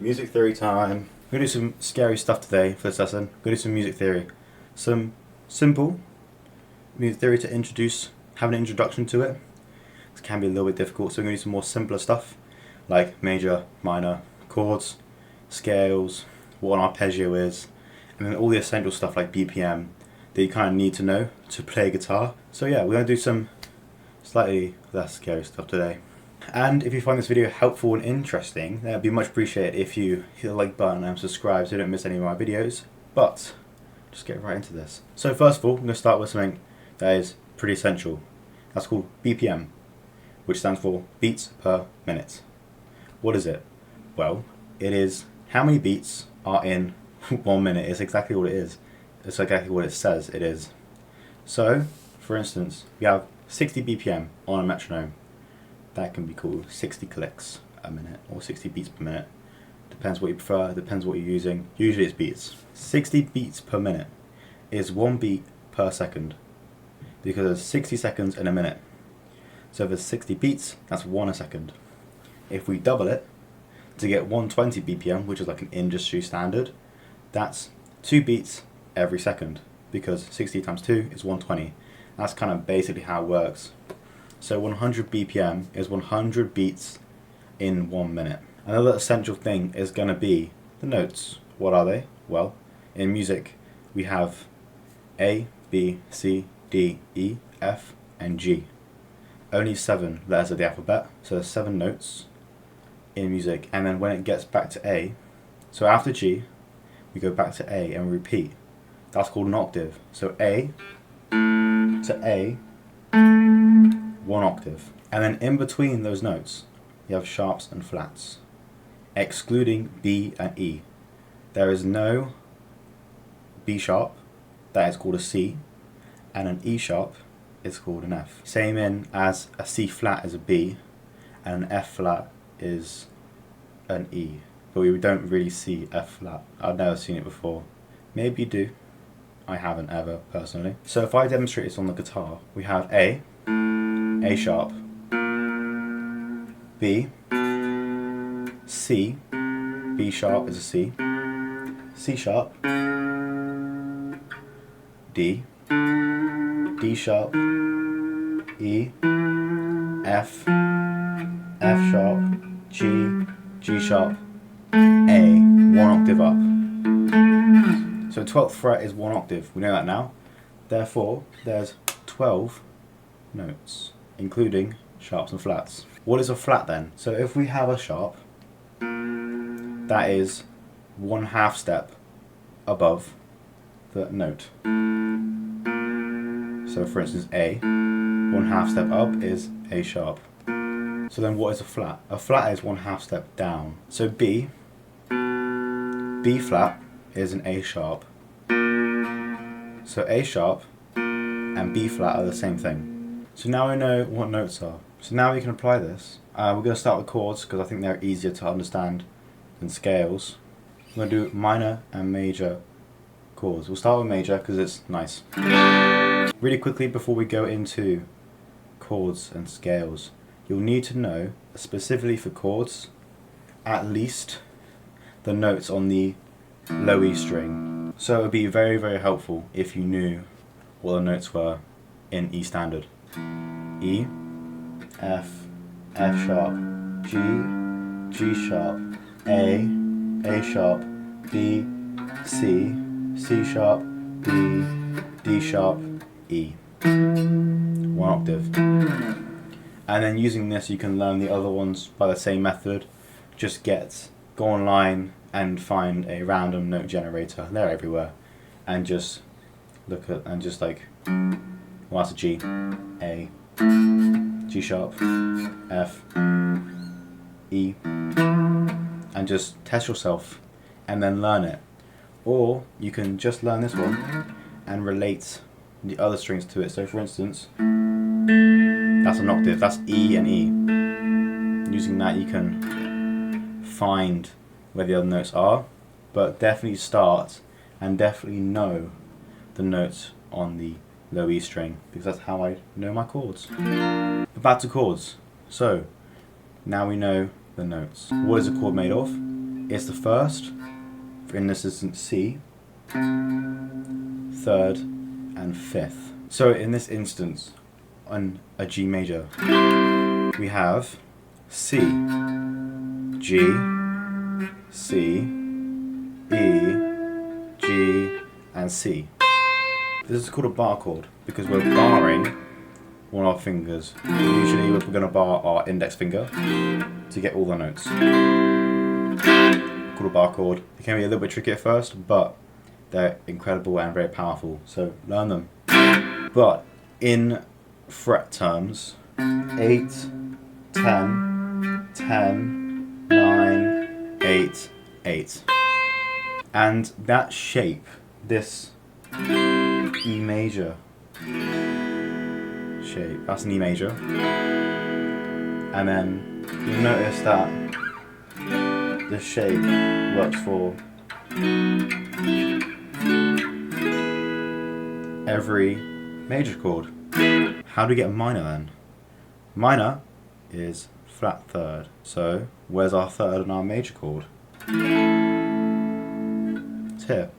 Music theory time. We're going to do some scary stuff today for this lesson. We're going to do some music theory. Some simple music theory to have an introduction to it. It can be a little bit difficult, so we're going to do some more simpler stuff like major, minor, chords, scales, what an arpeggio is, and then all the essential stuff like BPM that you kind of need to know to play guitar. So yeah, we're going to do some slightly less scary stuff today. And if you find this video helpful and interesting, then it'd be much appreciated if you hit the like button and subscribe so you don't miss any of my videos. But just get right into this. So first of all, I'm going to start with something that is pretty essential. That's called BPM, which stands for beats per minute. What is it? Well, it is how many beats are in 1 minute. It's exactly what it is. It's exactly what it says it is. So, for instance, we have 60 BPM on a metronome. That can be called 60 clicks a minute or 60 beats per minute. Depends what you prefer, depends what you're using. Usually it's beats. 60 beats per minute is 1 beat per second because there's 60 seconds in a minute. So if there's 60 beats, that's 1 a second. If we double it to get 120 BPM, which is like an industry standard, that's 2 beats every second because 60 times 2 is 120. That's kind of basically how it works. So 100 BPM is 100 beats in 1 minute. Another essential thing is going to be the notes. What are they? Well, in music we have A, B, C, D, E, F and G. Only 7 letters of the alphabet, so there's 7 notes in music, and then when it gets back to A, so after G we go back to A and repeat. That's called an octave. So A to A, 1 octave. And then in between those notes you have sharps and flats, excluding B and E. There is no B sharp, that is called a C, and an E sharp is called an F. Same in as a C flat is a B and an F flat is an E. But we don't really see F flat. I've never seen it before. Maybe you do. I haven't ever personally. So if I demonstrate this on the guitar, we have A sharp, B, C, B sharp is a C, C sharp, D, D sharp, E, F, F sharp, G, G sharp, A, 1 octave up. So 12th fret is 1 octave, we know that now. Therefore, there's 12 notes, including sharps and flats. What is a flat then? So if we have a sharp, that is 1/2 step above the note. So for instance A, 1/2 step up is A sharp. So then what is a flat? A flat is 1/2 step down. So B flat is an A sharp. So A sharp and B flat are the same thing. So now we know what notes are. So now we can apply this. We're going to start with chords because I think they're easier to understand than scales. We're going to do minor and major chords. We'll start with major because it's nice. Really quickly before we go into chords and scales, you'll need to know, specifically for chords, at least the notes on the low E string. So it would be very, very helpful if you knew what the notes were in E standard. E, F, F sharp, G, G sharp, A sharp, B, C, C sharp, D, D sharp, E. 1 octave. And then using this you can learn the other ones by the same method. Just go online and find a random note generator. They're everywhere. And just look at and just like, well, that's a G, A, G sharp, F, E, and just test yourself and then learn it. Or you can just learn this one and relate the other strings to it. So for instance, that's an octave, that's E and E. Using that you can find where the other notes are, but definitely start and definitely know the notes on the low E string because that's how I know my chords. But back to chords. So now we know the notes. What is a chord made of? it's the first, in this instance C, third, and fifth. So in this instance, on a G major, we have C, G, C, E, G, and C. This is called a bar chord because we're barring one of our fingers. Usually we're going to bar our index finger to get all the notes. Called a bar chord. They can be a little bit tricky at first, but they're incredible and very powerful, so learn them. But in fret terms, 8, 10, 10, 9, 8, 8. And that shape, this E major shape, that's an E major. And then you'll notice that the shape works for every major chord. How do we get a minor then? Minor is flat third. So where's our third on our major chord? It's here.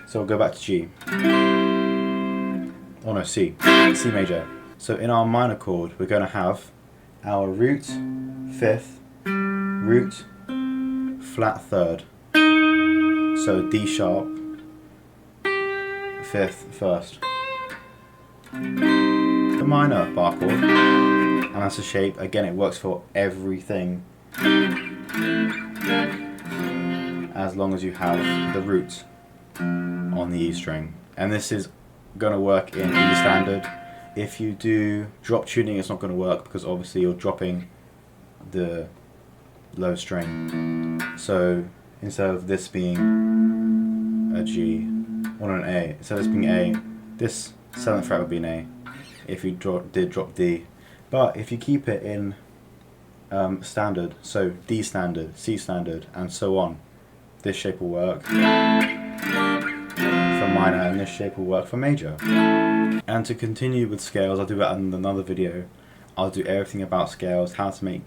So we'll go back to G. Oh no, C. C major. So in our minor chord, we're going to have our root, fifth, root, flat third. So D sharp, fifth, first. The minor bar chord, and that's a shape. Again, it works for everything as long as you have the root on the E string. And this is going to work in E standard. If you do drop tuning, it's not going to work because obviously you're dropping the low string. So instead of this being a G or an A, instead of this being A, this 7th fret would be an A if you did drop D. But if you keep it in standard, so D standard, C standard, and so on, this shape will work for minor and this shape will work for major. And to continue with scales, I'll do that in another video. I'll do everything about scales, how to make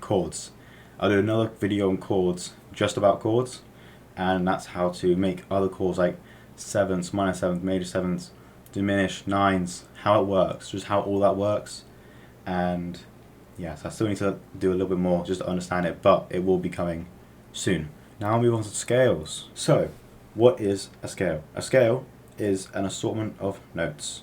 chords. I'll do another video on chords, just about chords, and that's how to make other chords like sevenths, minor sevenths, major sevenths, diminished, nines, how it works, just how all that works. And yes, I still need to do a little bit more just to understand it, but it will be coming soon. Now I'll move on to scales. So, what is a scale? A scale is an assortment of notes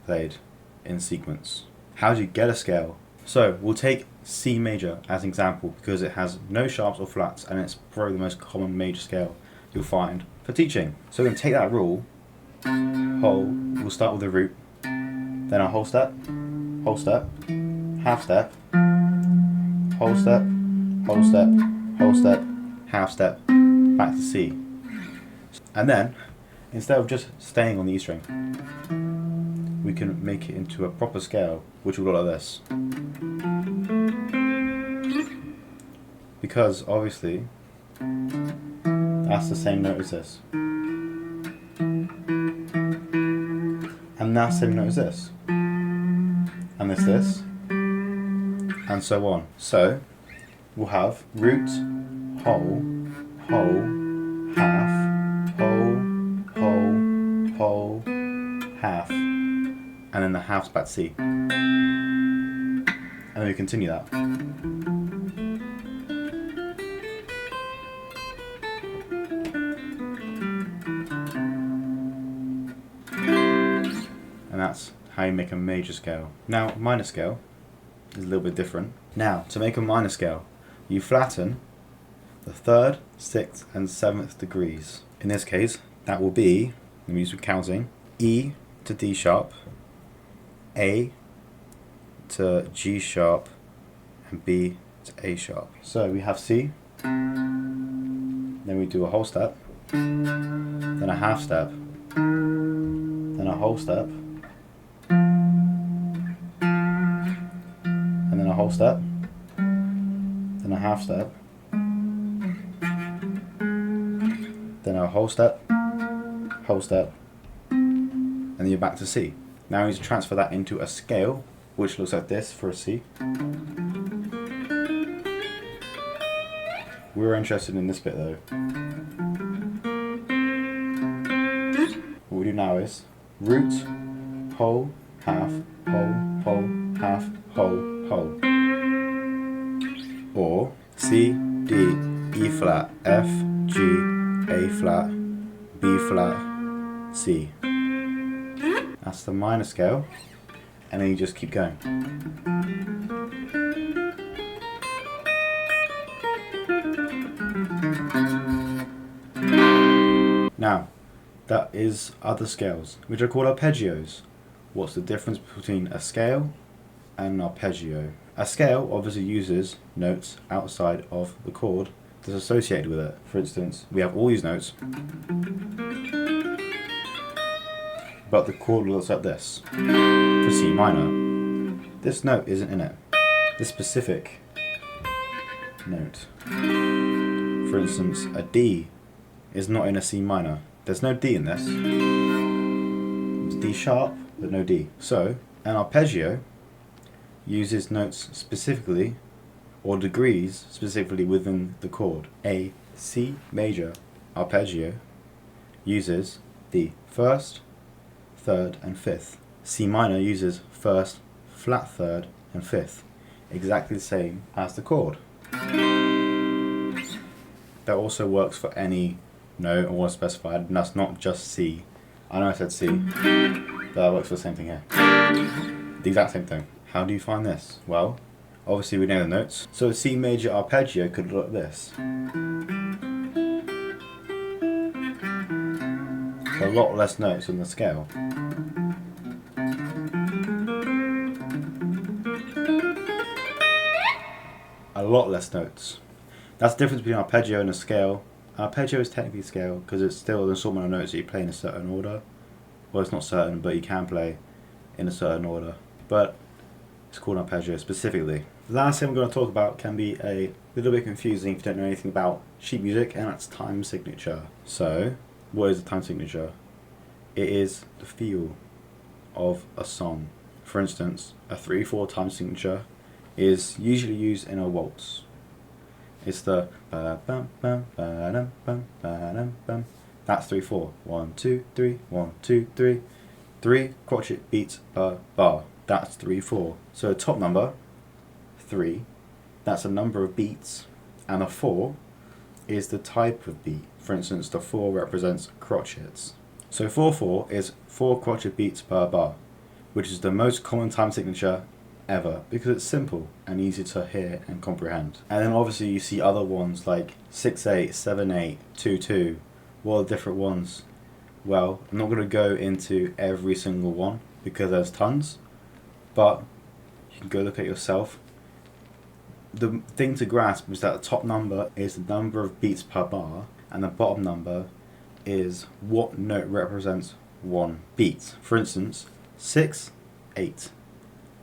played in sequence. How do you get a scale? So, we'll take C major as an example because it has no sharps or flats and it's probably the most common major scale you'll find for teaching. So we're going to take that rule, we'll start with the root, then a whole step, half step, whole step, whole step, whole step, half step, back to C. And then, instead of just staying on the E string, we can make it into a proper scale, which will look like this. Because, obviously, that's the same note as this. And that's the same note as this. And this, and so on. So, we'll have root, whole, half, whole, half, and then the halves back to C. And then we continue that. And that's how you make a major scale. Now, minor scale is a little bit different. Now, to make a minor scale, you flatten the 3rd, 6th, and 7th degrees. In this case, that will be, let me use some counting, E to D sharp, A to G sharp, and B to A sharp. So we have C, then we do a whole step, then a half step, then a whole step, and then a whole step, then a half step, then a whole step, and then you're back to C. Now you need to transfer that into a scale, which looks like this for a C. We're interested in this bit though. What we do now is root, whole, half, whole, whole, half, whole, whole. Or C, D, E flat, F, G, A flat, B flat, C. That's the minor scale, and then you just keep going. Now, that is other scales, which are called arpeggios. What's the difference between a scale and an arpeggio? A scale obviously uses notes outside of the chord that's associated with it. For instance, we have all these notes, but the chord looks like this. For C minor, this note isn't in it. This specific note. For instance, a D is not in a C minor. There's no D in this. It's D sharp, but no D. So, an arpeggio uses notes specifically, or degrees specifically within the chord. A C major arpeggio uses the first, third, and fifth. C minor uses first, flat third, and fifth. Exactly the same as the chord. That also works for any note or specified, and that's not just C. I know I said C, but that works for the same thing here. The exact same thing. How do you find this? Well, obviously we know the notes. So a C major arpeggio could look like this. A lot less notes on the scale. A lot less notes. That's the difference between arpeggio and a scale. Arpeggio is technically a scale because it's still an assortment of notes that you play in a certain order. Well, it's not certain, but you can play in a certain order. But it's called arpeggio specifically. The last thing I'm going to talk about can be a little bit confusing if you don't know anything about sheet music, and that's time signature. So, what is a time signature? It is the feel of a song. For instance, a 3/4 time signature is usually used in a waltz. It's the ba bum bum ba dum bum ba dum bum. That's 3/4. 1 2 3 1 2 3. 3 crotchet beats per bar. That's 3/4. So a top number 3. That's a number of beats, and a 4 is the type of beat. For instance, the 4 represents crotchets. So 4/4 is 4 crotchet beats per bar, which is the most common time signature ever because it's simple and easy to hear and comprehend. And then obviously you see other ones like 6/8, 7/8, 2/2. What are the different ones? Well, I'm not going to go into every single one because there's tons, but you can go look at yourself. The thing to grasp is that the top number is the number of beats per bar, and the bottom number is what note represents one beat. For instance, 6/8.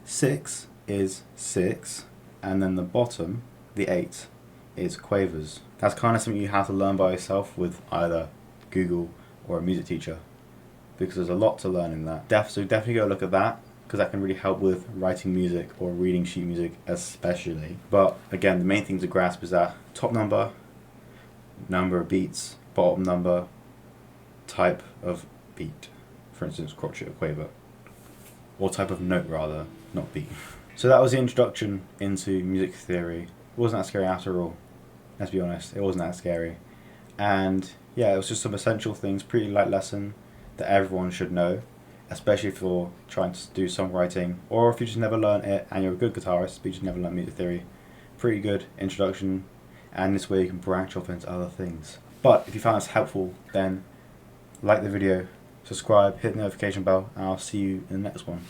6 is 6, and then the bottom, the 8, is quavers. That's kind of something you have to learn by yourself with either Google or a music teacher, because there's a lot to learn in that. So definitely go look at that, because that can really help with writing music or reading sheet music especially. But again, the main thing to grasp is that top number, number of beats, bottom number, type of beat. For instance, crotchet or quaver. Or type of note rather, not beat. So that was the introduction into music theory. It wasn't that scary after all. Let's be honest, it wasn't that scary. And yeah, it was just some essential things, pretty light lesson that everyone should know, especially if you're trying to do songwriting, or if you just never learned it and you're a good guitarist but you just never learned music theory. Pretty good introduction, and this way you can branch off into other things. But if you found this helpful, then like the video, subscribe, hit the notification bell, and I'll see you in the next one.